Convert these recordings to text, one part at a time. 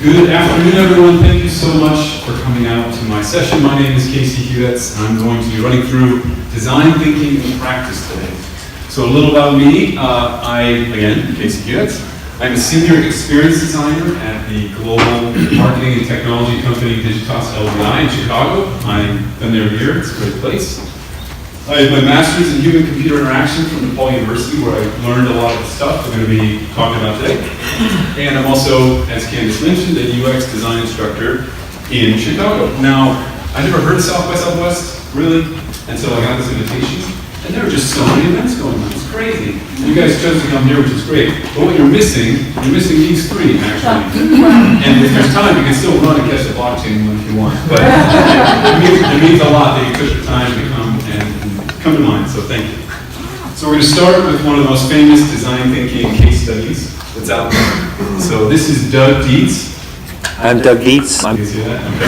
Good afternoon, everyone. Thank you so much for coming out to my session. My name is Hudetz, and I'm going to be running through design thinking and practice today. So a little about me. Again, Hudetz. I'm a senior experience designer at the global marketing and technology company Digitas LBI in Chicago. I've been there a year. It's a great place. I have my master's in human-computer interaction from DePaul University, where I learned a lot of the stuff we're going to be talking about today. And I'm also, as Candace mentioned, a UX design instructor in Chicago. Now, I never heard of South by Southwest, really, until I got this invitation. And there are just so many events going on. It's crazy. You guys chose to come here, which is great. But what you're missing these three, actually. And if there's time, you can still run and catch the blockchain one if you want. But it means a lot that you took the time to come to mind, so thank you. So we're going to start with one of the most famous design thinking case studies that's out there. So this is Doug Dietz. I'm Doug Dietz. You see that? Okay.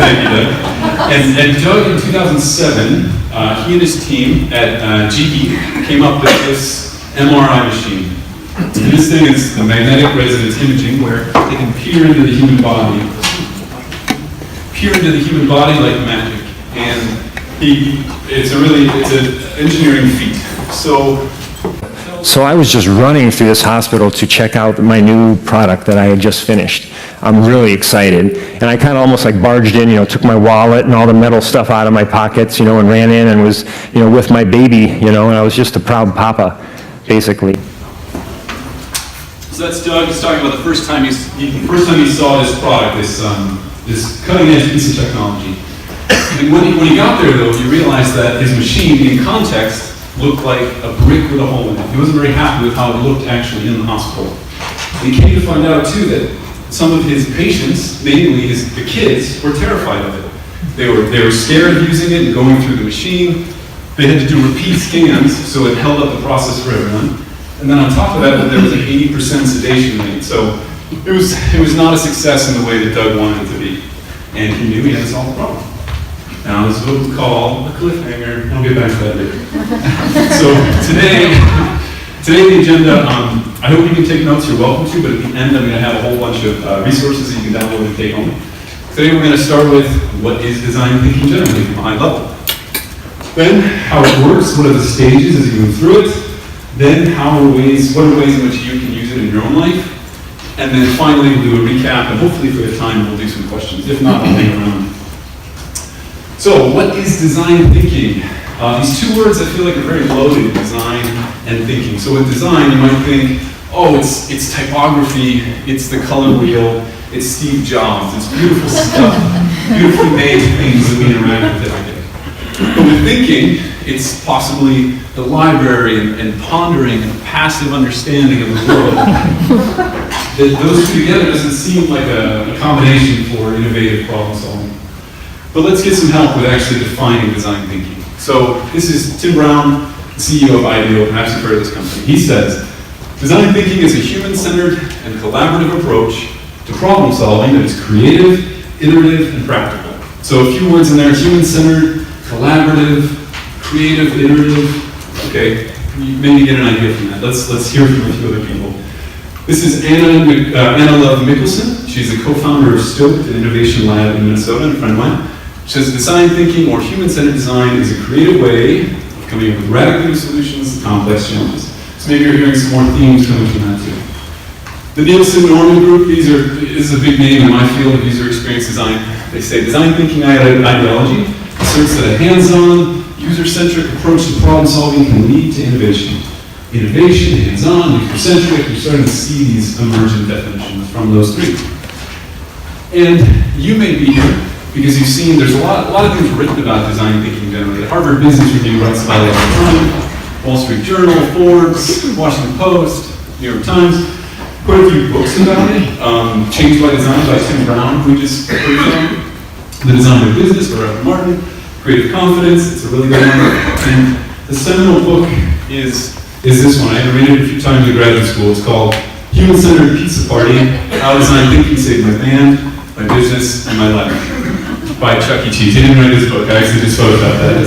Thank you, Doug. And Doug, in 2007, he and his team at GE came up with this MRI machine. And this thing is the magnetic resonance imaging, where they can peer into the human body like magic. And it's an engineering feat. So I was just running through this hospital to check out my new product that I had just finished. I'm really excited. And I kind of almost like barged in, took my wallet and all the metal stuff out of my pockets, and ran in and was, with my baby, and I was just a proud papa, basically. So that's Doug. He's talking about the first time he saw this product, this cutting-edge piece of technology. And when he got there, though, he realized that his machine, in context, looked like a brick with a hole in it. He wasn't very happy with how it looked actually in the hospital. And he came to find out, too, that some of his patients, mainly the kids, were terrified of it. They were scared of using it and going through the machine. They had to do repeat scans, so it held up the process for everyone. And then on top of that, there was an 80% sedation rate. So it was not a success in the way that Doug wanted it to be. And he knew he had to solve the problem. Now, this is what we call a cliffhanger. I'll get back to that later. So today the agenda, I hope you can take notes, you're welcome to, but at the end I'm going to have a whole bunch of resources that you can download and take home. Today we're going to start with what is design thinking generally from a high level. Then how it works, what are the stages as you move through it. Then what are ways in which you can use it in your own life. And then finally we'll do a recap, and hopefully if we have time we'll do some questions. If not, I'll hang around. So, what is design thinking? These two words I feel like are very loaded, design and thinking. So with design, you might think, oh, it's typography, it's the color wheel, it's Steve Jobs, it's beautiful stuff, beautifully made things that we interact with every day. But with thinking, it's possibly the library and pondering and passive understanding of the world. Those two together doesn't seem like a combination for innovative problem solving. But let's get some help with actually defining design thinking. So this is Tim Brown, CEO of IDEO, perhaps you've heard of this company. He says, design thinking is a human-centered and collaborative approach to problem solving that is creative, iterative, and practical. So a few words in there: human-centered, collaborative, creative, iterative. Okay, you maybe get an idea from that. Let's hear from a few other people. This is Anna Love Mickelson. She's a co-founder of Stoke, an innovation lab in Minnesota, and a friend of mine. She says design thinking or human-centered design is a creative way of coming up with radical new solutions to complex challenges. So maybe you're hearing some more themes coming from that too. The Nielsen-Norman Group, this is a big name in my field of user experience design. They say design thinking ideology asserts that a hands-on, user-centric approach to problem solving can lead to innovation. Innovation, hands-on, user-centric, you're starting to see these emergent definitions from those three. And you may be here because you've seen there's a lot of things written about design thinking generally. The Harvard Business Review writes about it all the time. Wall Street Journal, Forbes, Washington Post, New York Times. Quite a few books about it. Changed by Design by Tim Brown, who just heard from. The Design of Business by Ralph Martin. Creative Confidence, it's a really good one. And the seminal book is this one. I had to read it a few times in graduate school. It's called Human-Centered Pizza Party: How Design Thinking Saved My Band, My Business, and My Life, by Chuck E. Cheese. He didn't write this book. I actually just photoshopped that.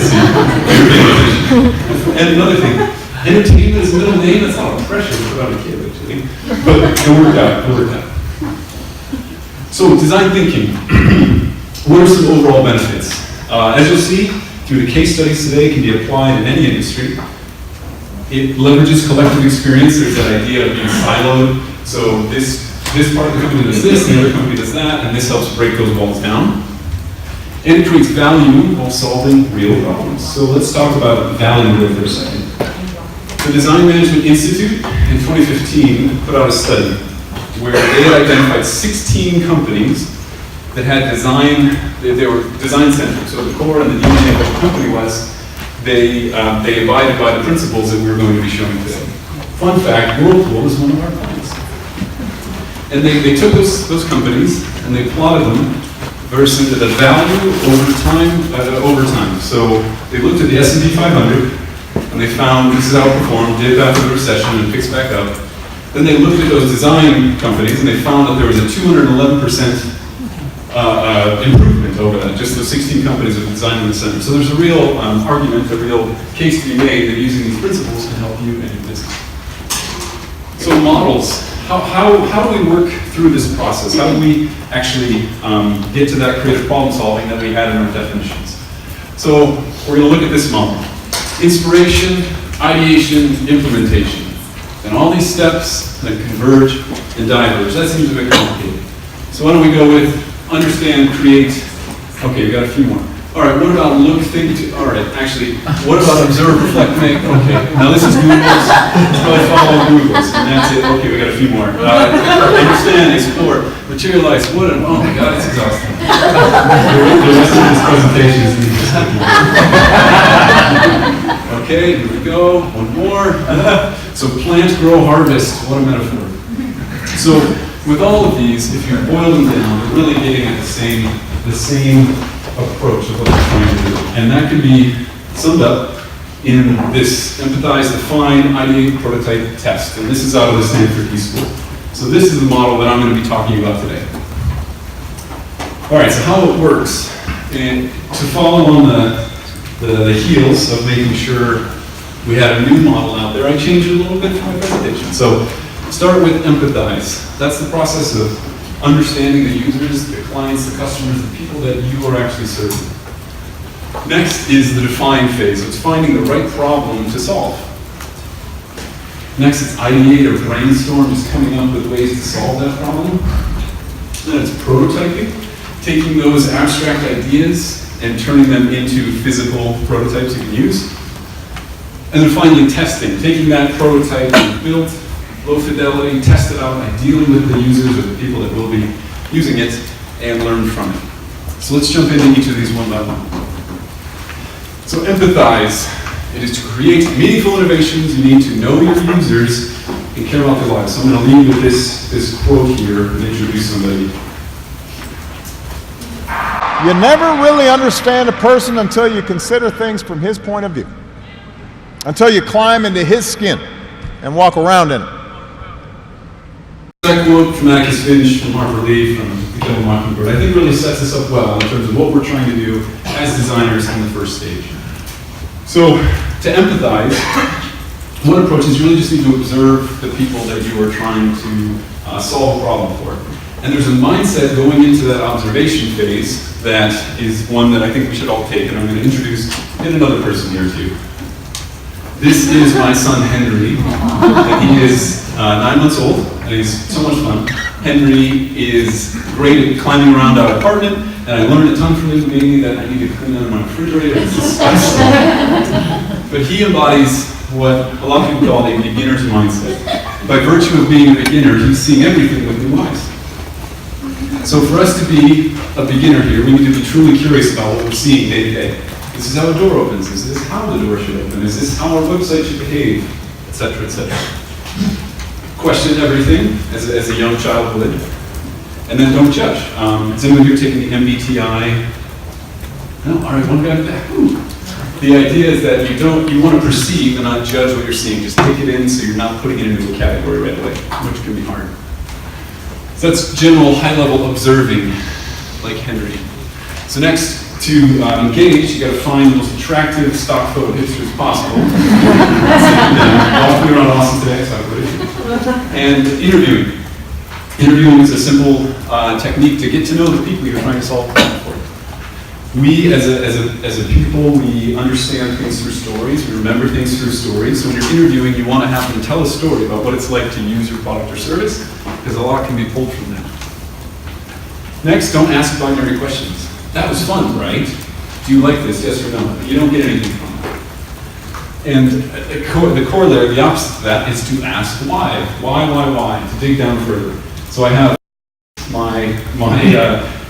And another thing, entertainment is a middle name. That's a lot of pressure to put on a kid. unfortunately. But it worked out, it worked out. So design thinking, what are some overall benefits? As you'll see, through the case studies today, it can be applied in any industry. It leverages collective experience. There's that idea of being siloed. So this part of the company does this, and the other company does that, and this helps break those walls down. And it creates value while solving real problems. So let's talk about value there for a second. The Design Management Institute in 2015 put out a study where they had identified 16 companies that had design, they were design-centric. So the core and the DNA of what the company was, they abided by the principles that we were going to be showing today. Fun fact, Whirlpool is one of our clients. And they took those companies and they plotted them versus the value over time. So they looked at the S&P 500 and they found this is outperformed, dipped after the recession and picks back up. Then they looked at those design companies and they found that there was a 211% improvement over that, just those 16 companies with design in the center. So there's a real argument, a real case to be made that using these principles can help you and your business. So models, how do we work through this process? How do we actually get to that creative problem solving that we had in our definitions? So we're going to look at this model. Inspiration, ideation, implementation. And all these steps that converge and diverge. That seems a bit complicated. So why don't we go with understand, create. Okay, we got a few more. All right, what about look, think, all right, actually, what about observe, reflect, make? Okay, now this is Google's. Let's probably follow Google's, and that's it. Okay, we got a few more. Understand, explore, materialize, what, oh my God, it's exhausting. The rest of this presentation is okay, here we go, one more. So plant, grow, harvest, what a metaphor. So with all of these, if you boil them down, they're really getting at the same approach of what they're trying to do. And that can be summed up in this empathize, define, ideate, prototype, test. And this is out of the Stanford E-School. So this is the model that I'm going to be talking about today. All right, so how it works. And to follow on the heels of making sure we had a new model out there, I changed it a little bit for my presentation. So start with empathize. That's the process of understanding the users, the clients, the customers, the people that you are actually serving. Next is the define phase. So it's finding the right problem to solve. Next is ideate or brainstorm, just coming up with ways to solve that problem. Then it's prototyping, taking those abstract ideas and turning them into physical prototypes you can use. And then finally testing, taking that prototype and built, low fidelity, test it out, ideally with the users or the people that will be using it, and learn from it. So let's jump into each of these one by one. So empathize. It is to create meaningful innovations. You need to know your users and care about their lives. So I'm going to leave with this quote here and introduce somebody. You never really understand a person until you consider things from his point of view, until you climb into his skin and walk around in it. That quote from Atticus Finch, from Harper Lee, from The Kill Mockingbird, I think really sets us up well in terms of what we're trying to do as designers in the first stage. So, to empathize, one approach is you really just need to observe the people that you are trying to solve a problem for. And there's a mindset going into that observation phase that is one that I think we should all take, and I'm going to introduce yet another person here too. This is my son, Henry, and he is 9 months old, and he's so much fun. Henry is great at climbing around our apartment, and I learned a ton from him, mainly that I need to clean out my refrigerator. It's disgusting. But he embodies what a lot of people call a beginner's mindset. By virtue of being a beginner, he's seeing everything with new eyes. So for us to be a beginner here, we need to be truly curious about what we're seeing day to day. This is how a door opens. Is this how the door should open? Is this how our website should behave? Etc., etc. Question everything, as a young child would. And then don't judge. Is anyone here taking the MBTI? No? All right, one guy in the back. Ooh. The idea is that you want to perceive and not judge what you're seeing. Just take it in so you're not putting it into a category right away, which can be hard. So that's general high-level observing, like Henry. So next, to engage, you got to find the most attractive stock photo hipsters possible. Walking around Austin today, so I put it. And interviewing. Interviewing is a simple technique to get to know the people you're trying to solve a problem for. We, as a people, we understand things through stories. We remember things through stories. So when you're interviewing, you want to have them tell a story about what it's like to use your product or service, because a lot can be pulled from that. Next, don't ask binary questions. That was fun, right? Do you like this? Yes or no? You don't get anything from it. And the corollary, the opposite to that, is to ask why. Why? To dig down further. So I have my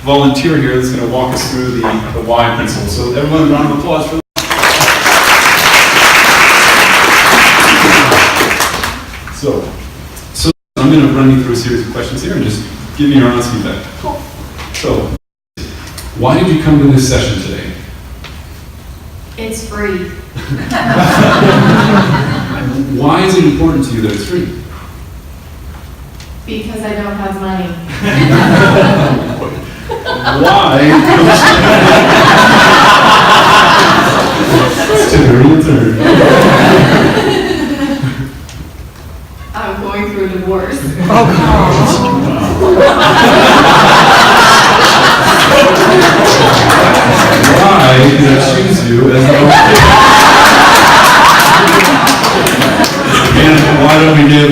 volunteer here that's going to walk us through the why principle. So everyone, round of applause for that. So I'm going to run you through a series of questions here and just give me your honest feedback. So, why did you come to this session today? It's free. Why is it important to you that it's free? Because I don't have money. Why? It's your turn. I'm going through a divorce. Why did I choose you as the And why don't we give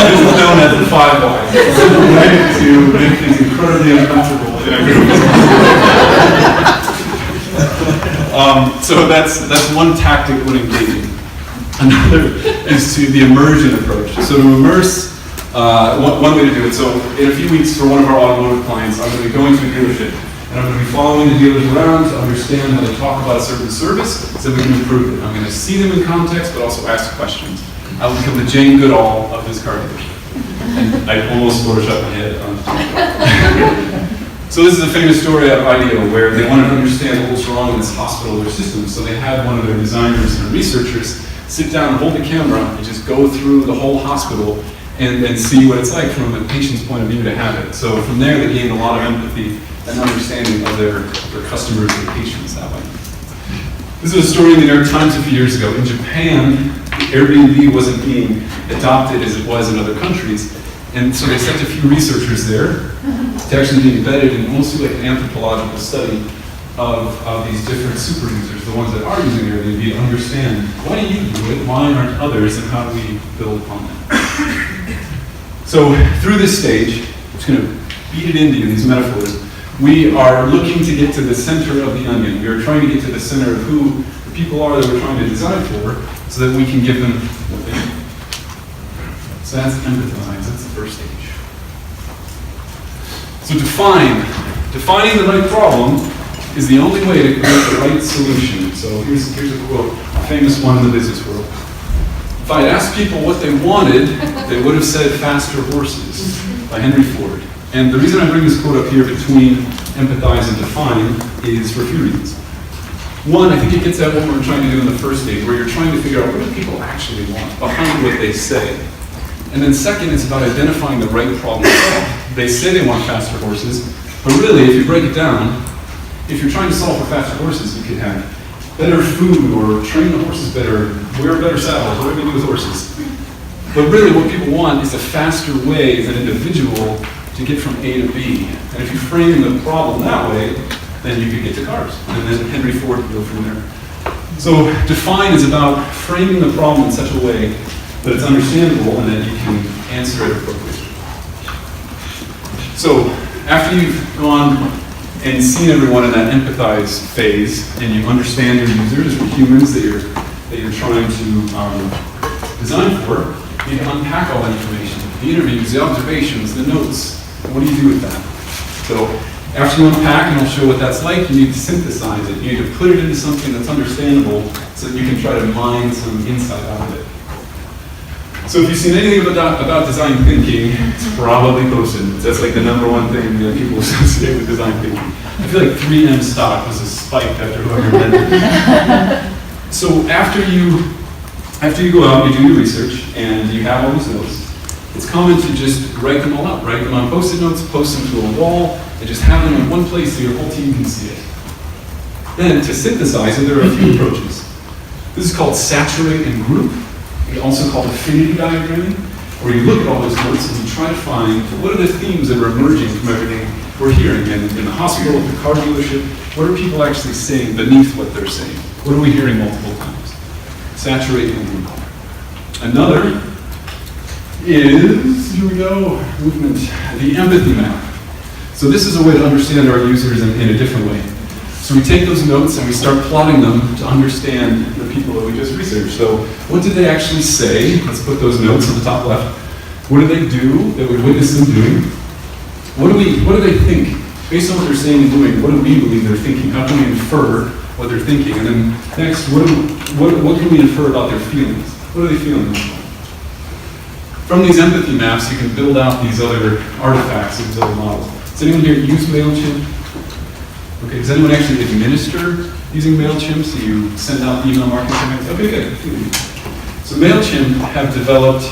This is known as the 5 whys. It's a way to make things incredibly uncomfortable in a group. So that's one tactic when engaging. Another is to the immersion approach. So to immerse, one way to do it. So in a few weeks for one of our automotive clients, I'm going to be going to a dealership and I'm going to be following the dealers around to understand how they talk about a certain service so we can improve it. I'm going to see them in context but also ask questions. I will become the Jane Goodall of this car dealership. And I almost photoshopped my head on. So this is a famous story out of IDEO where they wanted to understand what was wrong in this hospital or system. So they had one of their designers and researchers sit down and hold the camera and just go through the whole hospital and see what it's like from a patient's point of view to have it. So from there they gained a lot of empathy and understanding of their customers and patients that way. This is a story in the New York Times a few years ago. In Japan, Airbnb wasn't being adopted as it was in other countries. And so they sent a few researchers there to actually be embedded in mostly like an anthropological study of these different super users, the ones that are using Airbnb, to understand why do you do it, why aren't others, and how do we build upon that. So through this stage, I'm just going to beat it into you, these metaphors. We are looking to get to the center of the onion. We are trying to get to the center of who the people are that we're trying to design for so that we can give them what they need. So that's empathize, that's the first stage. So defining the right problem is the only way to create the right solution. So here's a quote, a famous one in the business world. If I had asked people what they wanted, they would have said faster horses, by Henry Ford. And the reason I bring this quote up here between empathize and define is for a few reasons. One, I think it gets at what we're trying to do in the first stage, where you're trying to figure out what do people actually want behind what they say. And then second, it's about identifying the right problem. They say they want faster horses, but really, if you break it down, if you're trying to solve for faster horses, you could have better food or train the horses better, wear better saddles, whatever you do with horses. But really what people want is a faster way as an individual to get from A to B. And if you frame the problem that way, then you could get to cars. And then Henry Ford would go from there. So define is about framing the problem in such a way that it's understandable and that you can answer it appropriately. So after you've gone and seen everyone in that empathize phase, and you understand your users or humans that you're trying to design for, you need to unpack all that information. The interviews, the observations, the notes. What do you do with that? So after you unpack, and I'll show what that's like, you need to synthesize it. You need to put it into something that's understandable so that you can try to mine some insight out of it. So if you've seen anything about design thinking, it's probably Post-it. That's like the #1 thing that people associate with design thinking. I feel like 3M stock was a spike after whoever invented it. So after you go out and you do your research and you have all these notes, it's common to just write them all out. Write them on Post-it notes, post them to a wall, and just have them in one place so your whole team can see it. Then, to synthesize it, there are a few approaches. This is called saturate and group, also called affinity diagramming, where you look at all those notes and you try to find what are the themes that are emerging from everything we're hearing in the hospital, at the car dealership. What are people actually saying beneath what they're saying? What are we hearing multiple times? Saturate and group. Another is, here we go, movement, the empathy map. So this is a way to understand our users in a different way. So we take those notes and we start plotting them to understand the people that we just researched. So what did they actually say? Let's put those notes on the top left. What do they do that we witness them doing? What do they think? Based on what they're saying and doing, what do we believe they're thinking? How can we infer what they're thinking? And then next, what can we infer about their feelings? What are they feeling? From these empathy maps, you can build out these other artifacts, these other models. Does anyone here use MailChimp? Okay, does anyone actually administer using MailChimp? So you send out email marketing campaigns? Okay, good. So MailChimp have developed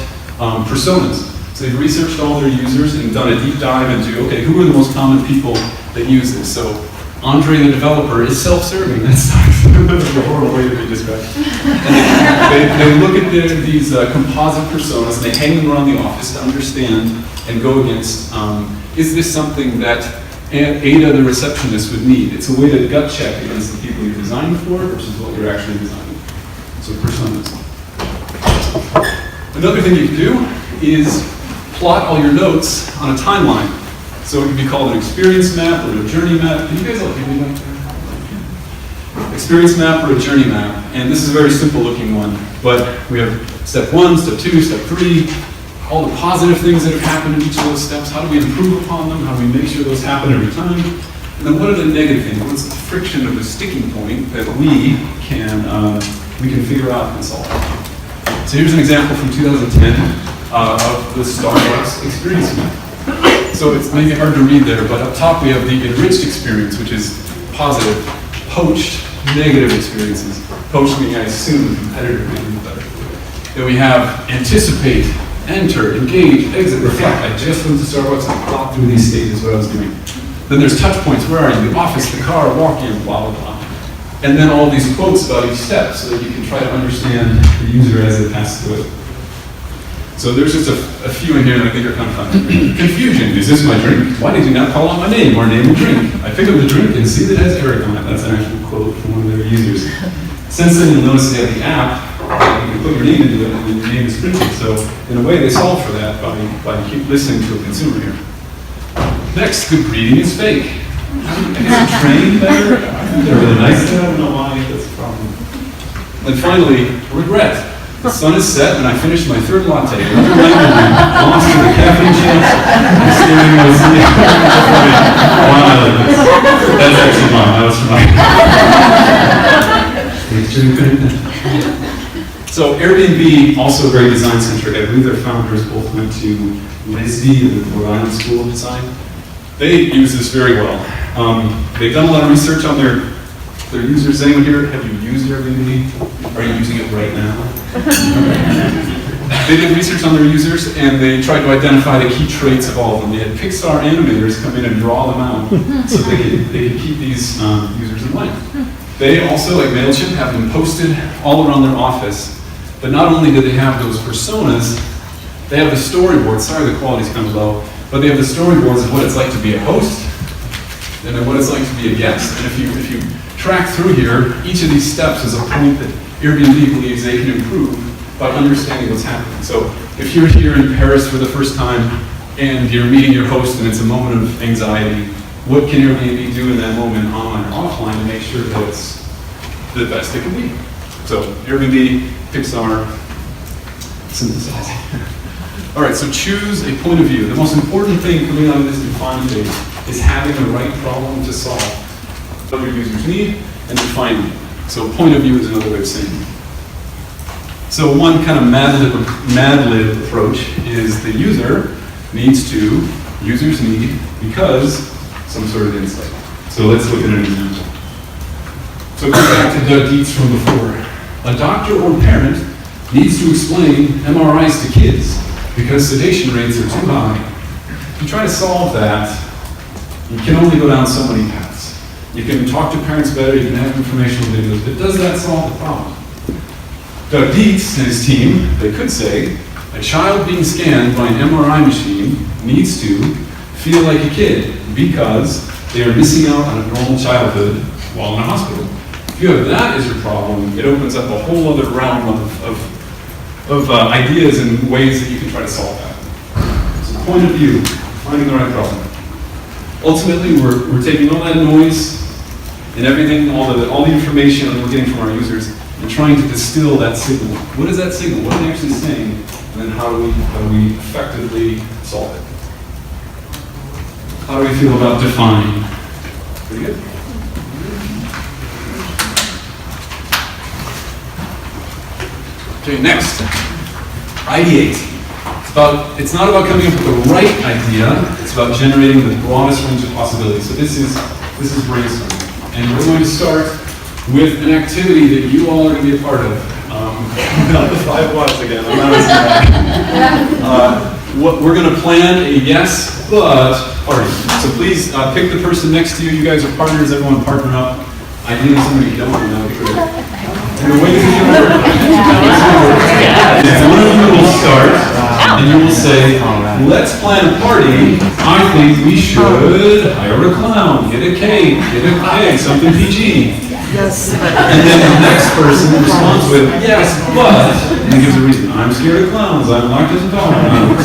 personas. So they've researched all their users and done a deep dive into, okay, who are the most common people that use this? So Andre, the developer, is self-serving. That's a horrible way to be described. They look at these composite personas and they hang them around the office to understand and go against, is this something that Ada, the receptionist, would need? It's a way to gut check against the people you're designing for versus what you're actually designing. So personas. Another thing you can do is plot all your notes on a timeline. So it can be called an experience map or a journey map. Can you guys all hear me back there? Experience map or a journey map. And this is a very simple looking one. But we have step 1, step 2, step 3, all the positive things that have happened in each of those steps. How do we improve upon them? How do we make sure those happen every time? And then what are the negative things? What's the friction of the sticking point that we can figure out and solve? So here's an example from 2010 of the Starbucks experience map. So it's maybe hard to read there, but up top we have the enriched experience, which is positive, poached, negative experiences. Poached meaning I assume the competitor may do better. Then we have anticipate, enter, engage, exit, reflect. I just went to Starbucks and plopped through these stages what I was doing. Then there's touch points. Where are you? The office, the car, walk-in, blah, blah, blah. And then all these quotes about each step so that you can try to understand the user as it passes through it. So there's just a few in here that I think are kind of fun. Confusion. Is this my drink? Why did you not call out my name or name a drink? I pick up the drink and see that it has Eric on it. That's an actual quote from one of their users. Since then, you'll notice they have the app. You can put your name into it and then your name is printed. So in a way, they solve for that by keep listening to a consumer here. Next, good greeting is fake. I guess a train better. They're really nice. I don't know why that's a problem. And finally, regret. The sun is set and I finished my third latte. Another language, lost to the caffeine chance. I'm staring at the sea. Why am I like this? That's actually mine. That was mine. So Airbnb, also very design-centric. I believe their founders both went to LISD, the Rhode Island School of Design. They use this very well. They've done a lot of research on their users. Anyone here, have you used Airbnb? Are you using it right now? They did research on their users and they tried to identify the key traits of all of them. They had Pixar animators come in and draw them out so they could keep these users in mind. They also, like MailChimp, have them posted all around their office. But not only do they have those personas, they have the storyboards. Sorry, the quality's kind of low. But they have the storyboards of what it's like to be a host and then what it's like to be a guest. And if you track through here, each of these steps is a point that Airbnb believes they can improve by understanding what's happening. So if you're here in Paris for the first time and you're meeting your host and it's a moment of anxiety, what can Airbnb do in that moment, online or offline, to make sure that it's the best it can be? So Airbnb, Pixar, synthesizing. All right, so choose a point of view. The most important thing coming out of this define phase is having the right problem to solve. What your users need and defining it. So point of view is another way of saying it. So one kind of Mad Lib approach is the user needs to, users need, because some sort of insight. So let's look at an example. So go back to Doug Dietz from before. A doctor or parent needs to explain MRIs to kids because sedation rates are too high If you try to solve that, you can only go down so many paths. You can talk to parents better, you can have informational videos, but does that solve the problem? Doug Dietz and his team, they could say, a child being scanned by an MRI machine needs to feel like a kid because they are missing out on a normal childhood while in a hospital. If you have that as your problem, it opens up a whole other realm of ideas and ways that you can try to solve that. So point of view, finding the right problem. Ultimately, we're taking all that noise and everything, all the information that we're getting from our users, and trying to distill that signal. What is that signal? What are they actually saying? And then how do we effectively solve it? How do we feel about define? Pretty good. Okay, next. Ideate. It's not about coming up with the right idea, it's about generating the broadest range of possibilities. So this is brainstorming. And we're going to start with an activity that you all are going to be a part of. Not the 5 whys again, I'm not we're going to plan a yes, but party. So please pick the person next to you. You guys are partners, everyone partner up. Ideally somebody you don't know. And the way that you work is one of you will start, and you will say, let's plan a party. I think we should hire a clown, get a cake, something PG. Yes. And then the next person responds with, yes, but, and gives a reason. I'm scared of clowns, I'm lactose intolerant.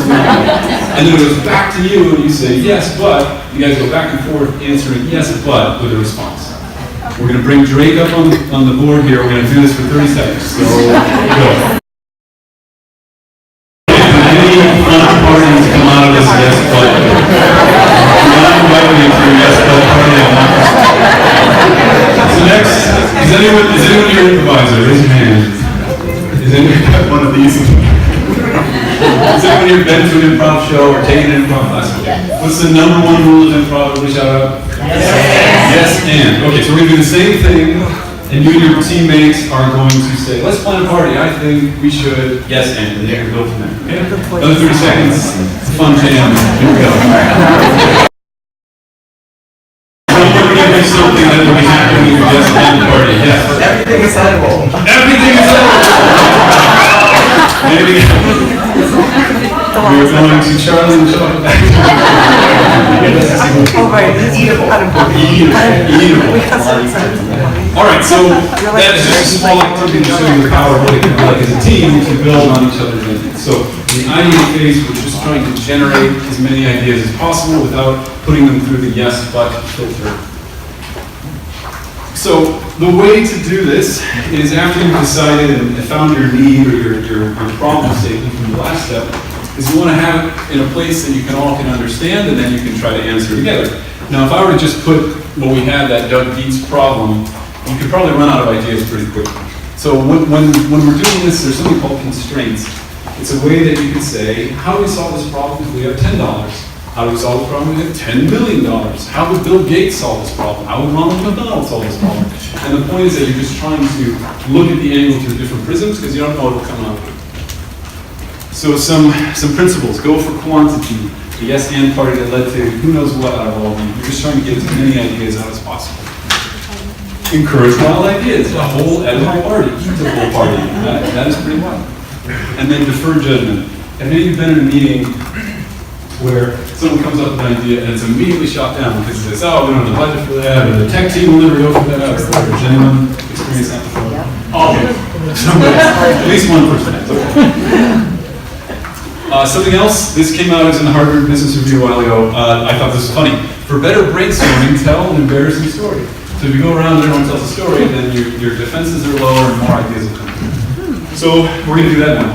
And then it goes back to you, and you say, yes, but. You guys go back and forth answering yes, but with a response. We're going to bring Drake up on the board here. We're going to do this for 30 seconds. So, go. Any fun parties come out of this yes, but? I'm not inviting you to your yes, but party. So next, is anyone your improviser? Raise your hand. Is anyone got one of these? Has anyone here been to an improv show or taken an improv class? What's the number one rule of improv? Everybody shout out. Yes, and. Okay, so we're going to do the same thing, and you and your teammates are going to say, let's plan a party. I think we should, yes, and you're going to go from there. Okay? Another 30 seconds. Fun jam. Here we go. Something that will be happening with yes and party. Yes. Everything is edible. Everything is edible. Maybe. We're going to Charlie and Chocolate Factory. Oh, right, it's edible. Eatable. All right, so that is just a small activity to show you the power of what it can be like as a team to build on each other's ideas. So in the ideate phase, we're just trying to generate as many ideas as possible without putting them through the yes, but filter. So the way to do this is after you've decided and found your need or your problem statement from the last step, is you want to have it in a place that you can all understand, and then you can try to answer together. Now, if I were to just put what we had, that Doug Dietz problem, you could probably run out of ideas pretty quickly. So when we're doing this, there's something called constraints. It's a way that you could say, how do we solve this problem if we have $10? How do we solve this problem if we have $10 million? How would Bill Gates solve this problem? How would Ronald McDonald solve this problem? And the point is that you're just trying to look at the angle through different prisms because you don't know what will come out of it. So some principles. Go for quantity. The yes and party that led to who knows what out of all of you. You're just trying to get as many ideas out as possible. Encourage wild ideas. A whole edible party. Eat the whole party. That is pretty wild. And then defer judgment. Have any of you been in a meeting where someone comes up with an idea and it's immediately shot down because it says, oh, we don't have the budget for that, or the tech team will never go for that, or has anyone experienced that before? Oh, okay. At least one person. Something else, this came out as in the Harvard Business Review a while ago. I thought this was funny. For better brainstorming, tell an embarrassing story. So if you go around and everyone tells a story, then your defenses are lower and more ideas will come. So we're going to do that now.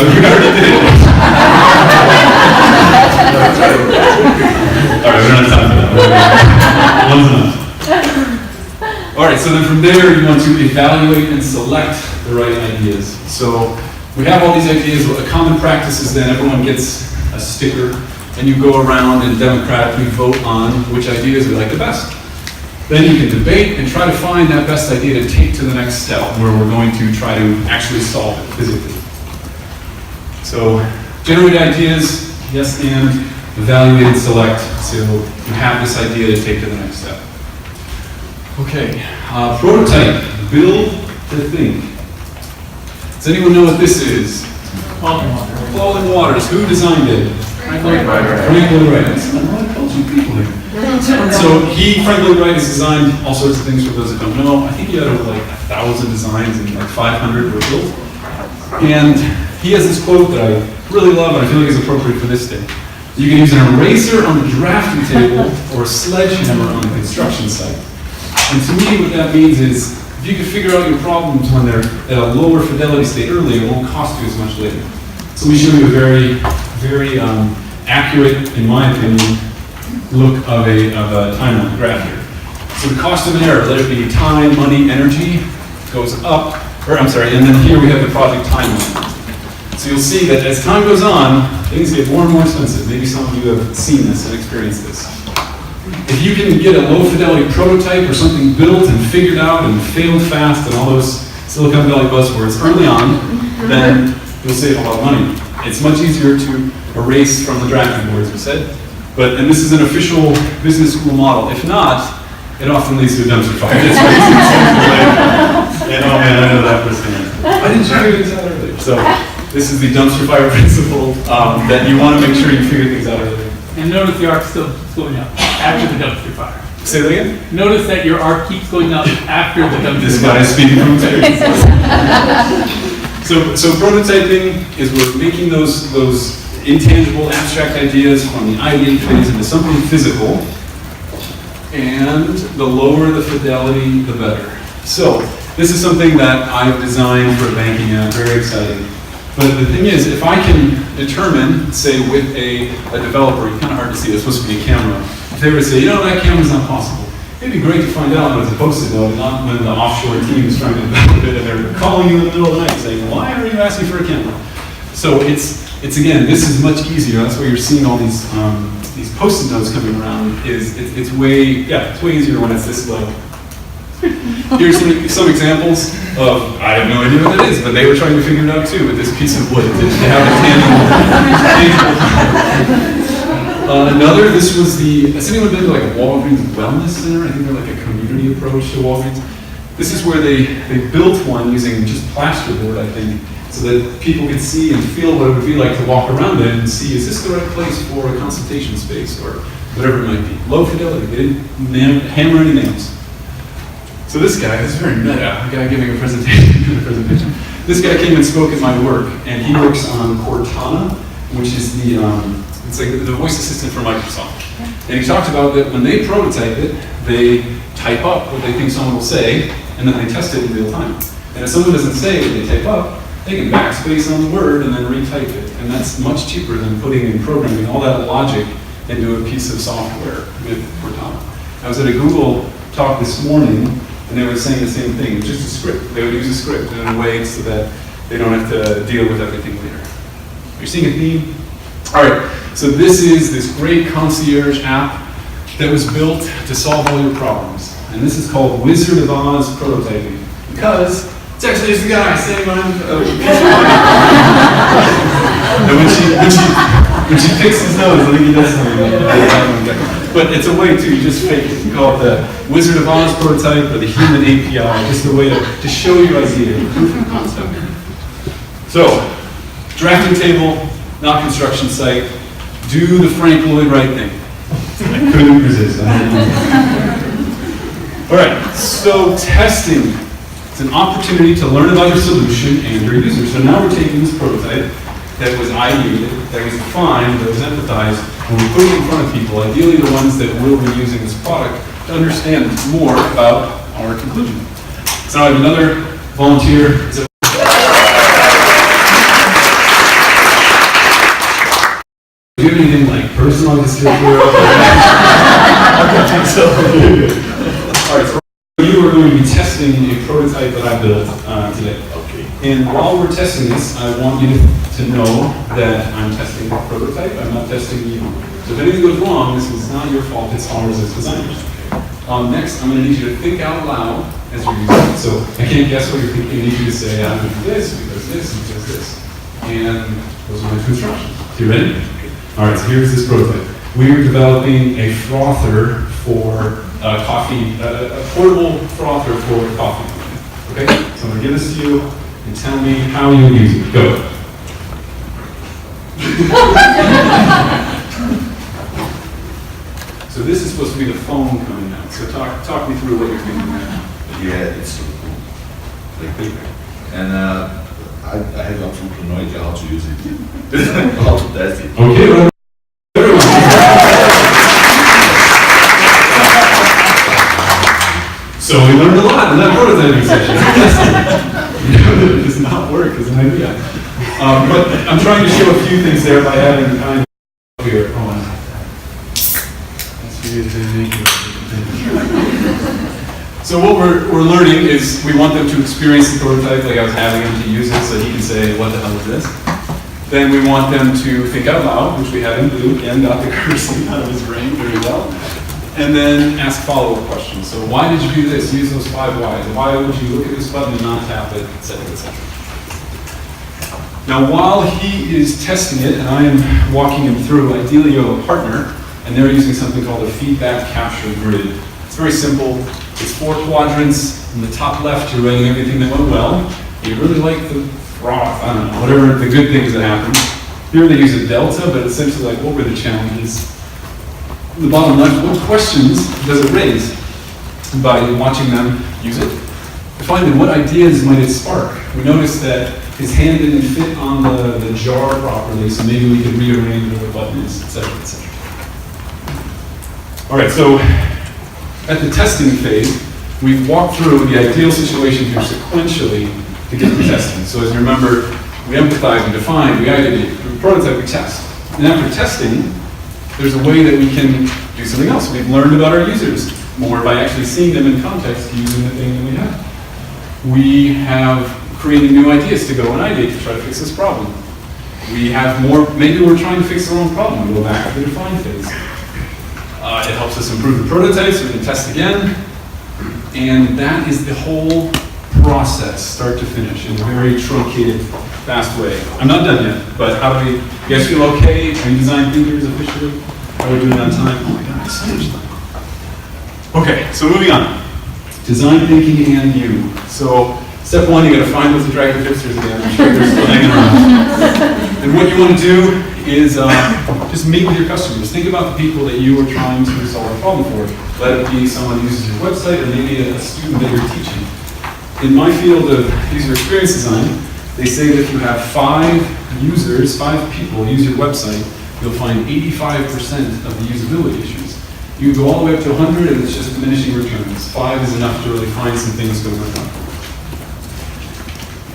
You already did it. All right, we don't have time for that. One's enough. All right, so then from there, you want to evaluate and select the right ideas. So we have all these ideas. A common practice is then everyone gets a sticker, and you go around and democratically vote on which ideas we like the best. Then you can debate and try to find that best idea to take to the next step, where we're going to try to actually solve it physically. So generate ideas, yes, and evaluate and select, so you have this idea to take to the next step. Okay, prototype, build the thing. Does anyone know what this is? Flowing Waters, who designed it? Frank Lloyd Wright. That's a lot of cultured people here. So Frank Lloyd Wright has designed all sorts of things for those that don't know. I think he had over like 1,000 designs and like 500 were built. And he has this quote that I really love and I feel like is appropriate for this day. You can use an eraser on the drafting table or a sledgehammer on the construction site. And to me what that means is if you can figure out your problems when they're at a lower fidelity state early, it won't cost you as much later. So we show you a very, very accurate, in my opinion, look of a timeline graph here. So the cost of an error, let it be time, money, energy, goes up, and then here we have the project timeline. So you'll see that as time goes on, things get more and more expensive. Maybe some of you have seen this and experienced this. If you can get a low fidelity prototype or something built and figured out and failed fast and all those Silicon Valley buzzwords early on, then you'll save a lot of money. It's much easier to erase from the drafting board, as we said. And this is an official business school model. If not, it often leads to a dumpster fire. It's and oh man, I know that firsthand. I didn't figure things out earlier. So this is the dumpster fire principle that you want to make sure you figure things out earlier. And notice the arc still keeps going up after the dumpster fire. Say that again? Notice that your arc keeps going up after the dumpster This fire. guy is speaking from experience. So prototyping is we're making those intangible, abstract ideas from the ideating phase into something physical, and the lower the fidelity, the better. So this is something that I've designed for a banking app, very exciting. But the thing is, if I can determine, say with a developer, it's kind of hard to see, it's supposed to be a camera. If they were to say, you know, that camera's not possible, it'd be great to find out when it's a Post-it note, not when the offshore team is trying to develop it and they're calling you in the middle of the night saying, why are you asking for a camera? So it's again, this is much easier. That's why you're seeing all these Post-it notes coming around. It's way easier when it's this low. Here's some examples of, I have no idea what that is, but they were trying to figure it out too with this piece of wood. It didn't have a tangible. Has anyone been to like a Walgreens wellness center? I think they're like a community approach to Walgreens. This is where they built one using just plasterboard, I think, so that people could see and feel what it would be like to walk around it and see, is this the right place for a consultation space or whatever it might be. Low fidelity, they didn't hammer any nails. So this guy, this is very meta, a guy giving a presentation. This guy came and spoke at my work, and he works on Cortana, which is it's like the voice assistant for Microsoft. And he talked about that when they prototype it, they type up what they think someone will say, and then they test it in real time. And if someone doesn't say what they type up, they can backspace on the word and then retype it. And that's much cheaper than putting in programming all that logic into a piece of software with Cortana. I was at a Google talk this morning, and they were saying the same thing, just a script. They would use a script in a way so that they don't have to deal with everything later. Are you seeing a theme? All right, so this is this great concierge app that was built to solve all your problems. And this is called Wizard of Oz prototyping, because it's actually just a guy sitting on and when she picks his nose, I think he does something. But it's a way to just fake it. We call it the Wizard of Oz prototype or the human API, just a way to show your idea, proof of concept. So, drafting table, not construction site, do the Frank Lloyd Wright thing. I couldn't resist. All right, so testing. It's an opportunity to learn about your solution and your user. So now we're taking this prototype that was ideated, that was defined, that was empathized, and we put it in front of people, ideally the ones that will be using this product, to understand more about our conclusion. So now I have another volunteer. Do you have anything like personal to steal for? I don't think so. All right, so you are going to be testing a prototype that I built today. Okay. And while we're testing this, I want you to know that I'm testing the prototype. I'm not testing you. So if anything goes wrong, this is not your fault. It's ours as designers. Next, I'm going to need you to think out loud as you're using it. So I can't guess what you're thinking. I need you to say, I'm going to do this because this and because this. And those are my two instructions. You ready? All right, so here's this prototype. We are developing a frother for coffee, a portable frother for coffee. Okay, so I'm gonna give this to you and tell me how you use it. Go. So this is supposed to be the foam coming out. So talk me through what you're thinking there. Yeah, it's super cool. Like, and I have absolutely no idea how to use it. How to test it. Okay, well, everyone. So we learned a lot in that prototyping session. It does not work as an idea. But I'm trying to show a few things there by having kind of here. Hold on. So what we're learning is we want them to experience the prototype like I was having them to use it so he can say, what the hell is this? Then we want them to think out loud, which we have in blue, again, got the cursing out of his brain very well. And then ask follow-up questions. So why did you do this? Use those 5 whys. Why would you look at this button and not tap it, et cetera, et cetera. Now while he is testing it and I am walking him through, ideally you have a partner and they're using something called a feedback capture grid. It's very simple. It's 4 quadrants. In the top left, you're writing everything that went well. You really like the froth, I don't know, whatever the good things that happened. Here they use a delta, but essentially like what were the challenges? In the bottom left, what questions does it raise by watching them use it? Finally, what ideas might it spark? We noticed that his hand didn't fit on the jar properly, so maybe we could rearrange where the button is, et cetera, et cetera. All right, so at the testing phase, we've walked through the ideal situation here sequentially to get to testing. So as you remember, we empathize, we define, we ideate, we prototype, we test. And after testing, there's a way that we can do something else. We've learned about our users more by actually seeing them in context using the thing that we have. We have created new ideas to go and ideate to try to fix this problem. We have more, maybe we're trying to fix our own problem. We go back to the define phase. It helps us improve the prototypes, so we can test again. And that is the whole process, start to finish, in a very truncated, fast way. I'm not done yet, but how do we, you guys feel okay? Are you design thinkers officially? How are we doing on time? Oh my God, so much time. Okay, so moving on. Design thinking and you. So step 1, you gotta find those attractive hipsters again. I'm sure they're still hanging around. And what you want to do is just meet with your customers. Think about the people that you are trying to solve a problem for. Let it be someone who uses your website or maybe a student that you're teaching. In my field of user experience design, they say that if you have 5 users, 5 people use your website, you'll find 85% of the usability issues. You go all the way up to 100 and it's just diminishing returns. 5 is enough to really find some things going on.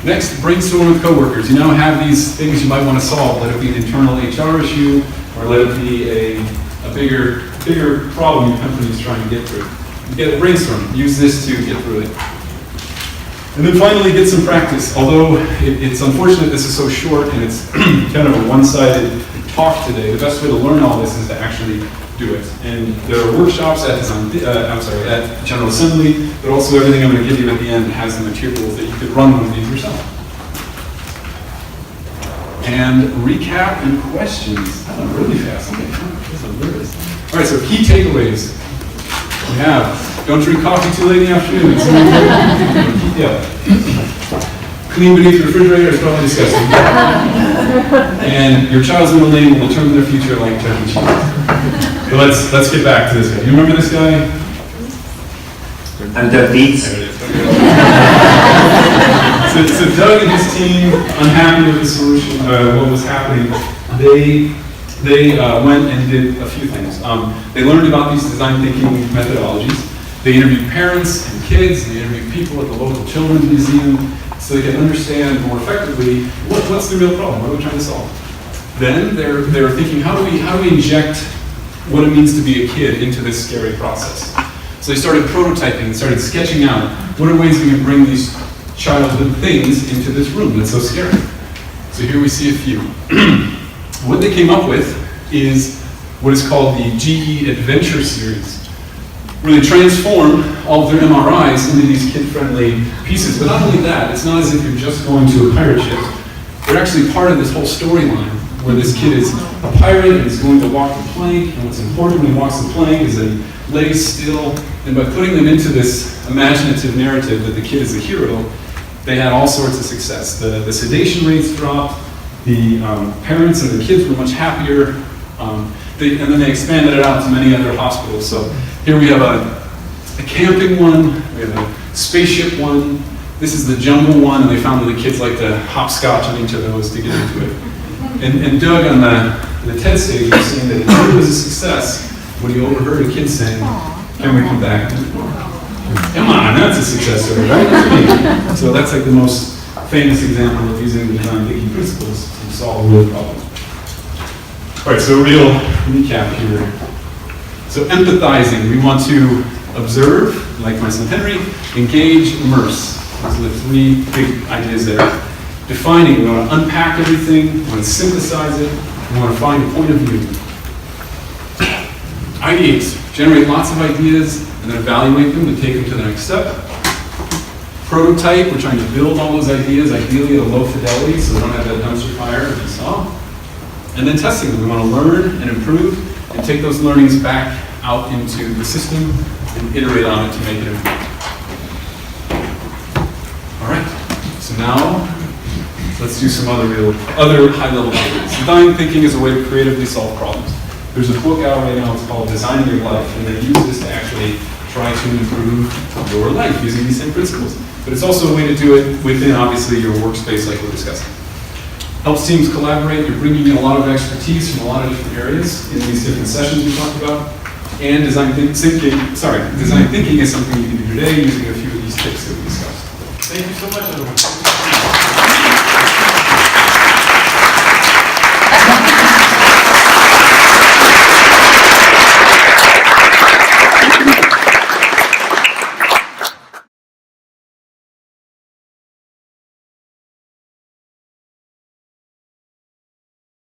Next, brainstorm with coworkers. You now have these things you might want to solve. Let it be an internal HR issue, or let it be a bigger problem your company is trying to get through. You get a brainstorm. Use this to get through it. And then finally, get some practice. Although it's unfortunate this is so short and it's kind of a one-sided talk today, the best way to learn all this is to actually do it. And there are workshops at at General Assembly, but also everything I'm going to give you at the end has the materials that you could run with these yourself. And recap and questions. That went really fast. Okay, all right, so key takeaways. We have, don't drink coffee too late in the afternoon. Yeah. Clean beneath the refrigerator is probably disgusting. And your child's middle name will determine their future like Chuck E. Cheese. But let's get back to this guy. You remember this guy? And the beats. There it is. So Doug and his team, unhappy with the solution, what was happening, they went and did a few things. They learned about these design thinking methodologies. They interviewed parents and kids. They interviewed people at the local children's museum so they could understand more effectively what's the real problem, what are we trying to solve. Then they're thinking, how do we inject what it means to be a kid into this scary process? So they started prototyping, started sketching out what are ways we can bring these childhood things into this room that's so scary. So here we see a few. What they came up with is what is called the GE Adventure Series, where they transform all of their MRIs into these kid-friendly pieces. But not only that, it's not as if you're just going to a pirate ship. They're actually part of this whole storyline where this kid is a pirate and is going to walk the plank, and what's important when he walks the plank is that he lays still, and by putting them into this imaginative narrative that the kid is a hero, they had all sorts of success. The sedation rates dropped, the parents and the kids were much happier, and then they expanded it out to many other hospitals. So here we have a camping one, we have a spaceship one, this is the jungle one, and they found that the kids like to hopscotch on each of those to get into it. And Doug on the TED stage was saying that it was a success when he overheard a kid saying, "Can we come back?" Come on, that's a success story, right? So that's like the most famous example of using the design thinking principles to solve a real problem. All right, so a real recap here. So empathizing, we want to observe, like my son Henry, engage, immerse. Those are the three big ideas there. Defining, we want to unpack everything, we want to synthesize it, we want to find a point of view. Ideate, generate lots of ideas, and then evaluate them and take them to the next step. Prototype, we're trying to build all those ideas, ideally at a low fidelity, so we don't have that dumpster fire that we saw. And then testing them, we want to learn and improve, and take those learnings back out into the system and iterate on it to make it improve. All right, so now, let's do some other high-level things. Design thinking is a way to creatively solve problems. There's a book out right now, it's called Designing Your Life, and they use this to actually try to improve your life using these same principles. But it's also a way to do it within, obviously, your workspace like we're discussing. Helps teams collaborate, you're bringing in a lot of expertise from a lot of different areas in these different sessions we talked about. And design thinking is something you can do today using a few of these tips that we discussed. Thank you so much, everyone.